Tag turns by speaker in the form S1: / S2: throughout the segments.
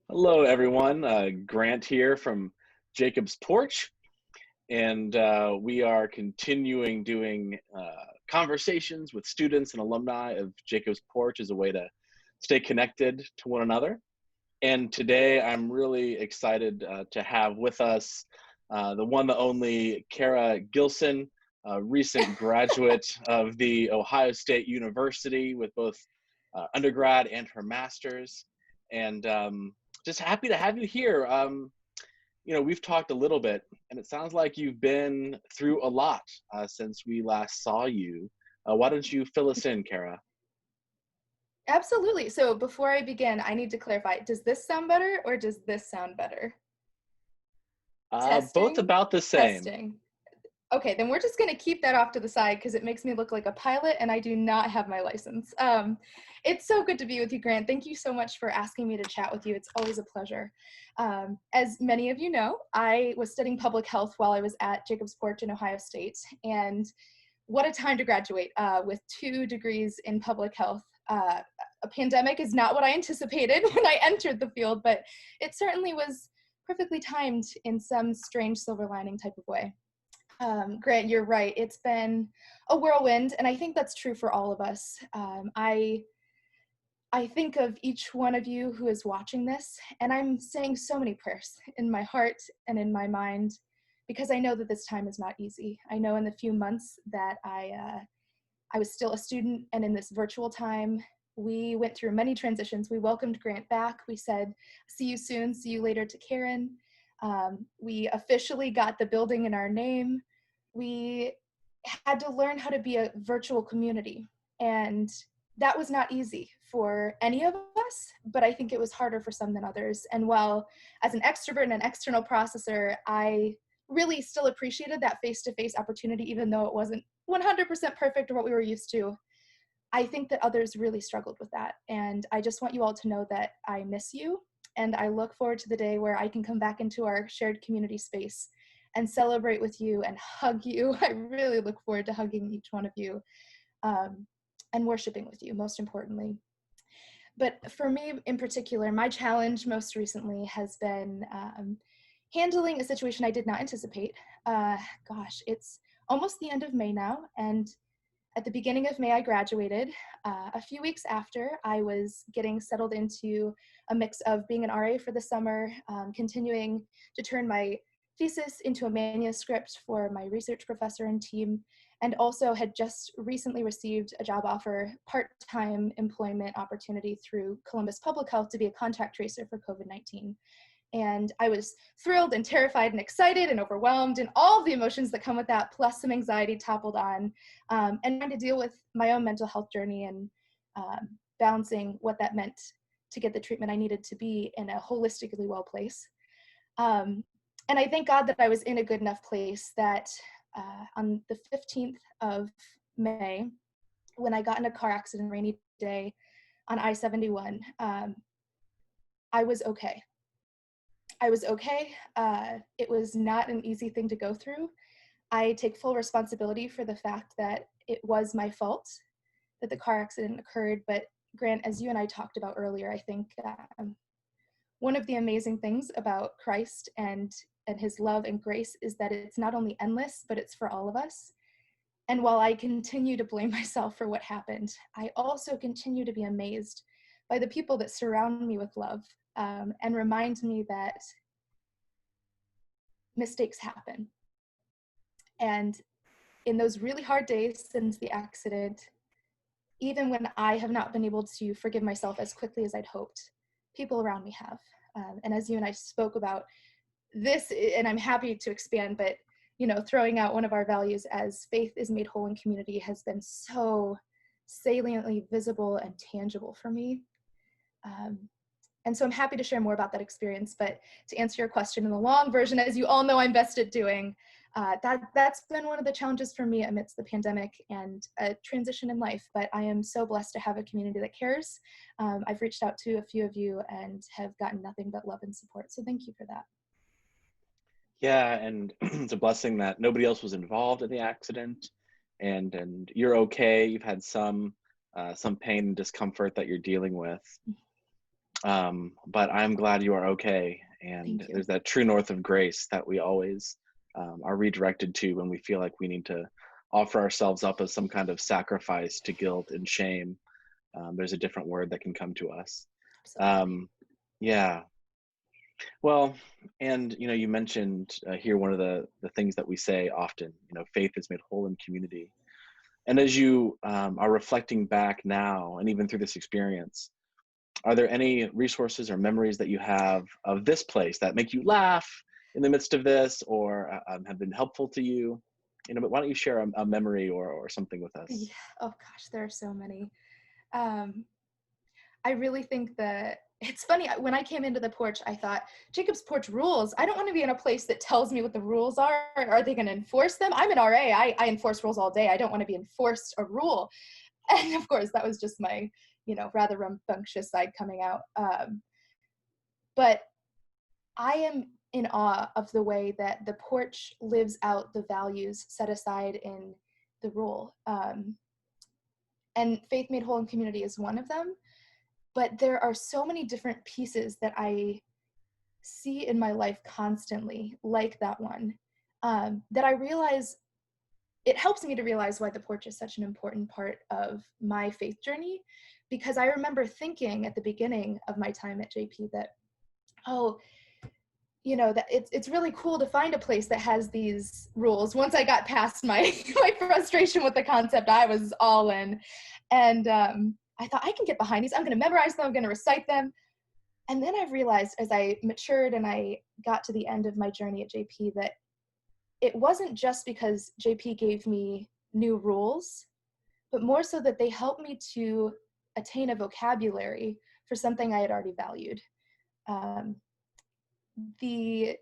S1: Hello, everyone. Grant here from Jacob's Porch, and we are continuing doing conversations with students and alumni of Jacob's Porch as a way to stay connected to one another. And today I'm really excited to have with us the one, the only Carra Gilson, a recent graduate of the Ohio State University with both undergrad and her master's. And just happy to have you here. We've talked a little bit, and it sounds like you've been through a lot since we last saw you. Why don't you fill us in, Carra?
S2: Absolutely. So before I begin, I need to clarify, does this sound better or does this sound better?
S1: Both
S2: Testing,
S1: about the same.
S2: testing. Okay, then we're just going to keep that off to the side because it makes me look like a pilot and I do not have my license. It's so good to be with you, Grant. Thank you so much for asking me to chat with you. It's always a pleasure. As many of you know, I was studying public health while I was at Jacob's Porch in Ohio State. And what a time to graduate with 2 degrees in public health. A pandemic is not what I anticipated when I entered the field, but it certainly was perfectly timed in some strange silver lining type of way. Grant, you're right. It's been a whirlwind, and I think that's true for all of us. I think of each one of you who is watching this, and I'm saying so many prayers in my heart and in my mind, because I know that this time is not easy. I know in the few months that I was still a student, and in this virtual time, we went through many transitions. We welcomed Grant back. We said, see you soon, see you later to Karen. We officially got the building in our name. We had to learn how to be a virtual community. And that was not easy for any of us, but I think it was harder for some than others. And while as an extrovert and an external processor, I really still appreciated that face-to-face opportunity, even though it wasn't 100% perfect or what we were used to. I think that others really struggled with that. And I just want you all to know that I miss you. And I look forward to the day where I can come back into our shared community space and celebrate with you and hug you. I really look forward to hugging each one of you and worshiping with you, most importantly. But for me in particular, my challenge most recently has been handling a situation I did not anticipate. It's almost the end of May now, and at the beginning of May, I graduated. A few weeks after, I was getting settled into a mix of being an RA for the summer, continuing to turn my thesis into a manuscript for my research professor and team, and also had just recently received a job offer, part-time employment opportunity through Columbus Public Health to be a contact tracer for COVID-19. And I was thrilled and terrified and excited and overwhelmed and all the emotions that come with that, plus some anxiety toppled on, and trying to deal with my own mental health journey and balancing what that meant to get the treatment I needed to be in a holistically well place. And I thank God that I was in a good enough place that on the 15th of May, when I got in a car accident, rainy day on I-71, I was okay. I was okay. It was not an easy thing to go through. I take full responsibility for the fact that it was my fault that the car accident occurred. But Grant, as you and I talked about earlier, I think one of the amazing things about Christ and his love and grace is that it's not only endless, but it's for all of us. And while I continue to blame myself for what happened, I also continue to be amazed by the people that surround me with love and remind me that mistakes happen. And in those really hard days since the accident, even when I have not been able to forgive myself as quickly as I'd hoped, people around me have. And as you and I spoke about this, and I'm happy to expand, but throwing out one of our values as faith is made whole in community has been so saliently visible and tangible for me. And so I'm happy to share more about that experience, but to answer your question in the long version, as you all know I'm best at doing, that's been one of the challenges for me amidst the pandemic and a transition in life, but I am so blessed to have a community that cares. I've reached out to a few of you and have gotten nothing but love and support, so thank you for that.
S1: Yeah, and it's a blessing that nobody else was involved in the accident, and you're okay. You've had some pain and discomfort that you're dealing with, but I'm glad you are okay. And
S2: Thank you.
S1: there's that true north of grace that we always are redirected to when we feel like we need to offer ourselves up as some kind of sacrifice to guilt and shame. There's a different word that can come to us.
S2: Absolutely.
S1: Um, yeah. Well, and you mentioned here one of the things that we say often. Faith is made whole in community. And as you are reflecting back now, and even through this experience, are there any resources or memories that you have of this place that make you laugh in the midst of this, or have been helpful to you? But why don't you share a memory or something with
S2: Yeah.
S1: us?
S2: Oh gosh, there are so many. Um, I really think that it's funny. When I came into the porch, I thought, Jacob's Porch rules. I don't want to be in a place that tells me what the rules are. Are they going to enforce them? I'm an RA. I enforce rules all day. I don't want to be enforced a rule. And of course, that was just my, rather rambunctious side coming out. But I am in awe of the way that the porch lives out the values set aside in the rule. And Faith Made Whole in Community is one of them. But there are so many different pieces that I see in my life constantly, like that one, that I realize it helps me to realize why the porch is such an important part of my faith journey. Because I remember thinking at the beginning of my time at JP that, oh, that it's really cool to find a place that has these rules. Once I got past my my frustration with the concept, I was all in, and I thought I can get behind these. I'm going to memorize them. I'm going to recite them. And then I realized as I matured and I got to the end of my journey at JP that it wasn't just because JP gave me new rules, but more so that they helped me to attain a vocabulary for something I had already valued. Um, the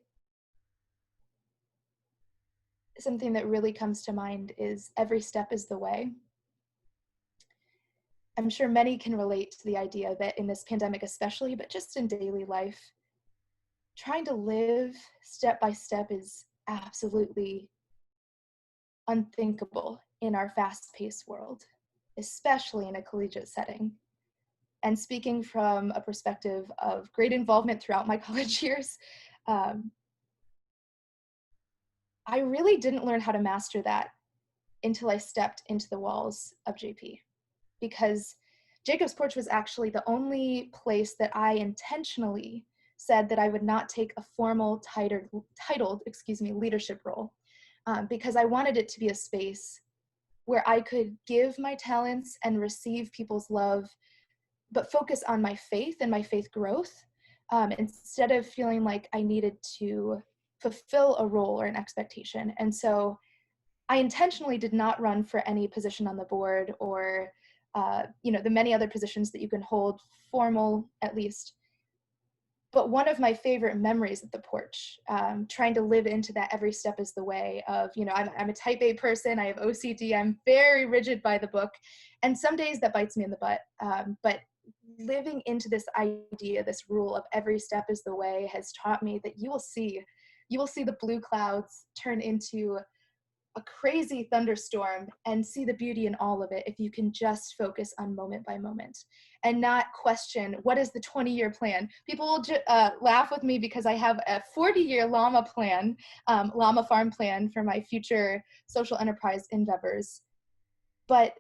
S2: Something that really comes to mind is every step is the way. I'm sure many can relate to the idea that in this pandemic especially, but just in daily life, trying to live step by step is absolutely unthinkable in our fast-paced world, especially in a collegiate setting. And speaking from a perspective of great involvement throughout my college years, um, I really didn't learn how to master that until I stepped into the walls of JP, because Jacob's Porch was actually the only place that I intentionally said that I would not take a formal titled leadership role, because I wanted it to be a space where I could give my talents and receive people's love, but focus on my faith and my faith growth, instead of feeling like I needed to fulfill a role or an expectation. And so I intentionally did not run for any position on the board or, the many other positions that you can hold, formal at least. But one of my favorite memories at the porch, trying to live into that every step is the way of, I'm a type A person, I have OCD, I'm very rigid by the book. And some days that bites me in the butt. But living into this idea, this rule of every step is the way has taught me that you will see the blue clouds turn into a crazy thunderstorm and see the beauty in all of it if you can just focus on moment by moment and not question what is the 20-year plan. People will laugh with me because I have a 40-year llama plan, llama farm plan for my future social enterprise endeavors. But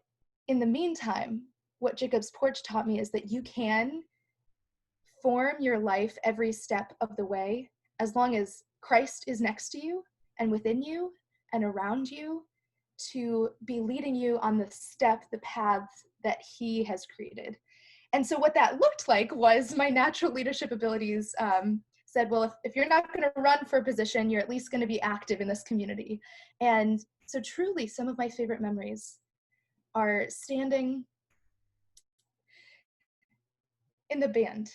S2: in the meantime, what Jacob's Porch taught me is that you can form your life every step of the way as long as Christ is next to you and within you and around you to be leading you on the paths that he has created. And so what that looked like was my natural leadership abilities said, well, if you're not going to run for a position, you're at least going to be active in this community. And so truly some of my favorite memories are standing in the band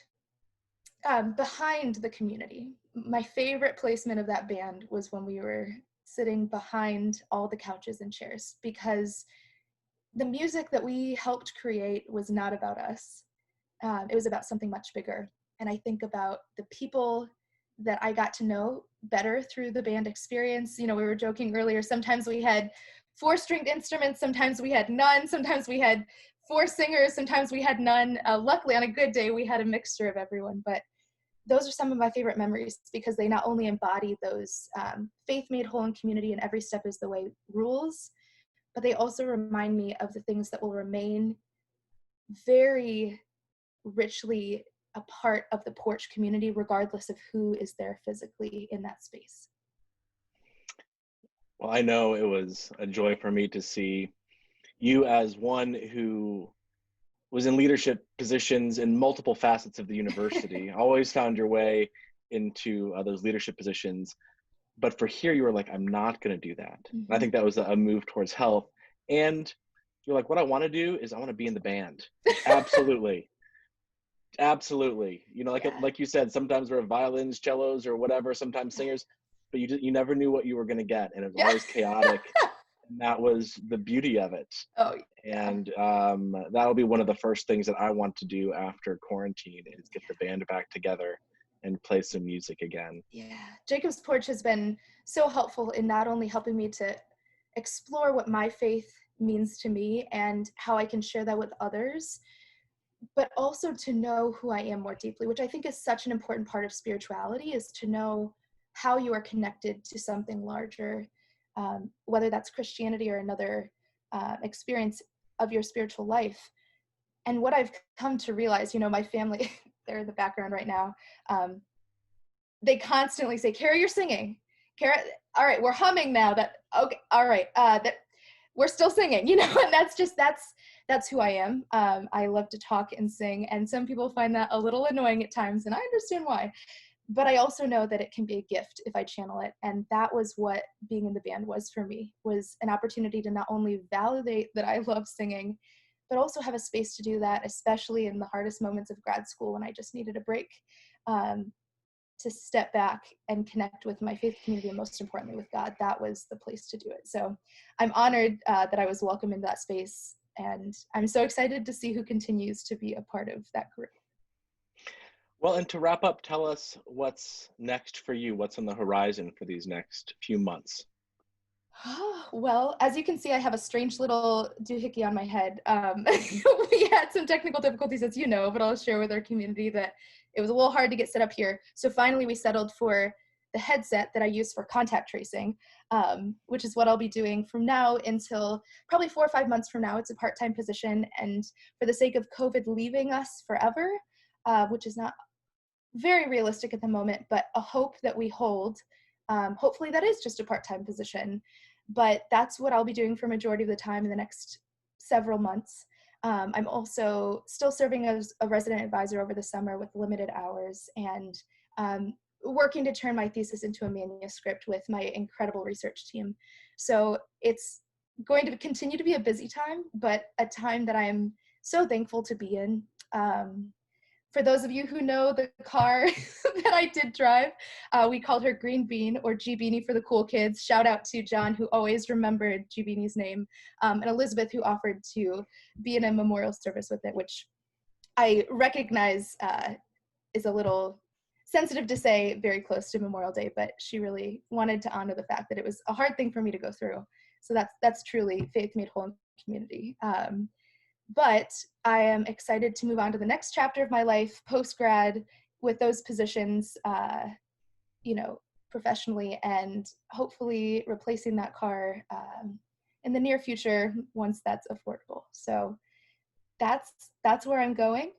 S2: behind the community. My favorite placement of that band was when we were sitting behind all the couches and chairs, because the music that we helped create was not about us. It was about something much bigger. And I think about the people that I got to know better through the band experience. You know, we were joking earlier, sometimes we had 4-stringed instruments, sometimes we had none, sometimes we had 4 singers, sometimes we had none. Luckily, on a good day, we had a mixture of everyone, but those are some of my favorite memories because they not only embody those faith made whole in community and every step is the way rules, but they also remind me of the things that will remain very richly a part of the Porch community, regardless of who is there physically in that space.
S1: Well, I know it was a joy for me to see you as one who was in leadership positions in multiple facets of the university, always found your way into those leadership positions. But for here, you were like, I'm not going to do that. And I think that was a move towards health. And you're like, what I want to do is I want to be in the band. Absolutely. Absolutely. You know, like you said, sometimes we're violins, cellos, or whatever, sometimes singers, but you never knew what you were going to get. And it was always chaotic. And that was the beauty of it.
S2: Oh,
S1: and that'll be one of the first things that I want to do after quarantine is get the band back together and play some music again.
S2: Yeah, Jacob's Porch has been so helpful in not only helping me to explore what my faith means to me and how I can share that with others, but also to know who I am more deeply, which I think is such an important part of spirituality, is to know how you are connected to something larger, whether that's Christianity or another experience of your spiritual life. And what I've come to realize, you know, my family, they're in the background right now, they constantly say, Carra, you're singing. Carra, all right, we're humming now. That, okay, all right, that we're still singing, you know, and that's who I am. I love to talk and sing, and some people find that a little annoying at times, and I understand why. But I also know that it can be a gift if I channel it, and that was what being in the band was for me, was an opportunity to not only validate that I love singing, but also have a space to do that, especially in the hardest moments of grad school when I just needed a break, to step back and connect with my faith community, and most importantly with God. That was the place to do it. So I'm honored that I was welcomed into that space, and I'm so excited to see who continues to be a part of that group.
S1: Well, and to wrap up, tell us what's next for you. What's on the horizon for these next few months?
S2: Well, as you can see, I have a strange little doohickey on my head. We had some technical difficulties, as you know, but I'll share with our community that it was a little hard to get set up here. So finally, we settled for the headset that I use for contact tracing, which is what I'll be doing from now until probably 4 or 5 months from now. It's a part-time position, and for the sake of COVID leaving us forever, which is not very realistic at the moment, but a hope that we hold. Hopefully that is just a part-time position, but that's what I'll be doing for a majority of the time in the next several months. I'm also still serving as a resident advisor over the summer with limited hours, and working to turn my thesis into a manuscript with my incredible research team. So it's going to continue to be a busy time, but a time that I'm so thankful to be in. For those of you who know the car that I did drive, we called her Green Bean, or G Beanie for the cool kids. Shout out to John, who always remembered G Beanie's name, and Elizabeth, who offered to be in a memorial service with it, which I recognize is a little sensitive to say very close to Memorial Day, but she really wanted to honor the fact that it was a hard thing for me to go through. So that's truly faith made whole in community. But I am excited to move on to the next chapter of my life, post-grad, with those positions, you know, professionally, and hopefully replacing that car in the near future once that's affordable. So that's where I'm going.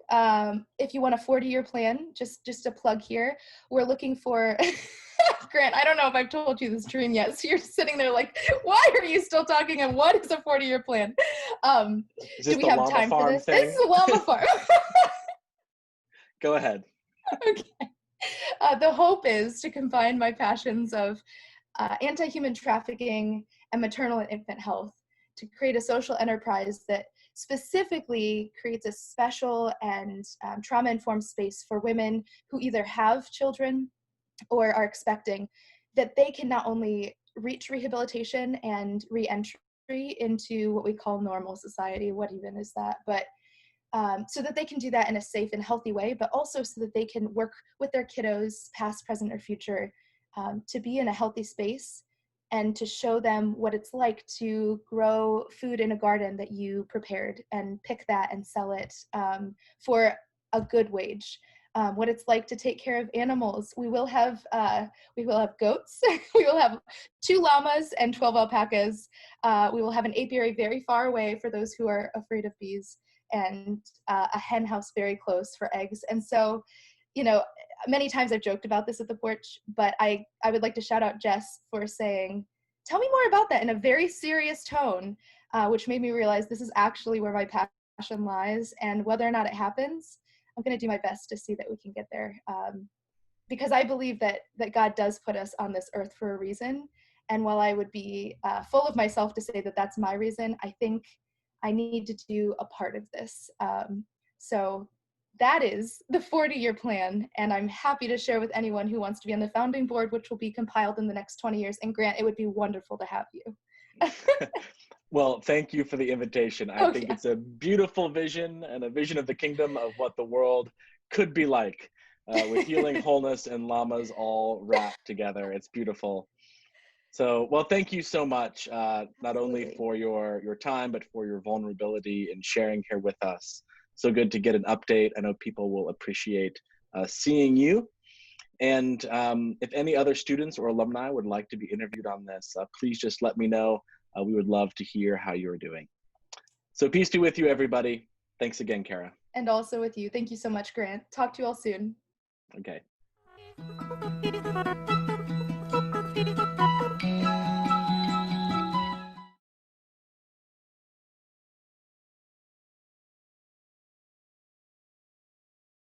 S2: If you want a 40-year plan, just a plug here, we're looking for Grant, I don't know if I've told you this dream yet, so you're sitting there like, why are you still talking, and what is a 40-year plan? Do we have time for this? This is a llama farm.
S1: Go ahead.
S2: Okay. The hope is to combine my passions of anti-human trafficking and maternal and infant health to create a social enterprise that specifically creates a special and trauma-informed space for women who either have children or are expecting, that they can not only reach rehabilitation and re-entry into what we call normal society, what even is that, but so that they can do that in a safe and healthy way, but also so that they can work with their kiddos, past, present, or future, to be in a healthy space and to show them what it's like to grow food in a garden that you prepared and pick that and sell it for a good wage. What it's like to take care of animals. We will have goats. We will have 2 llamas and 12 alpacas. We will have an apiary very far away for those who are afraid of bees, and a hen house very close for eggs. And so, many times I've joked about this at the porch, but I would like to shout out Jess for saying, "Tell me more about that," in a very serious tone, which made me realize this is actually where my passion lies, and whether or not it happens, I'm going to do my best to see that we can get there, because I believe that God does put us on this earth for a reason. And while I would be full of myself to say that that's my reason, I think I need to do a part of this. So that is the 40-year plan, and I'm happy to share with anyone who wants to be on the founding board, which will be compiled in the next 20 years. And Grant, it would be wonderful to have you.
S1: Well, thank you for the invitation. I think it's a beautiful vision, and a vision of the kingdom of what the world could be like, with healing, wholeness, and llamas all wrapped together. It's beautiful. So, well, thank you so much, not only for your time, but for your vulnerability in sharing here with us. So good to get an update. I know people will appreciate seeing you. And if any other students or alumni would like to be interviewed on this, please just let me know. We would love to hear how you're doing. So peace be with you, everybody. Thanks again, Carra.
S2: And also with you. Thank you so much, Grant. Talk to you all soon.
S1: Okay.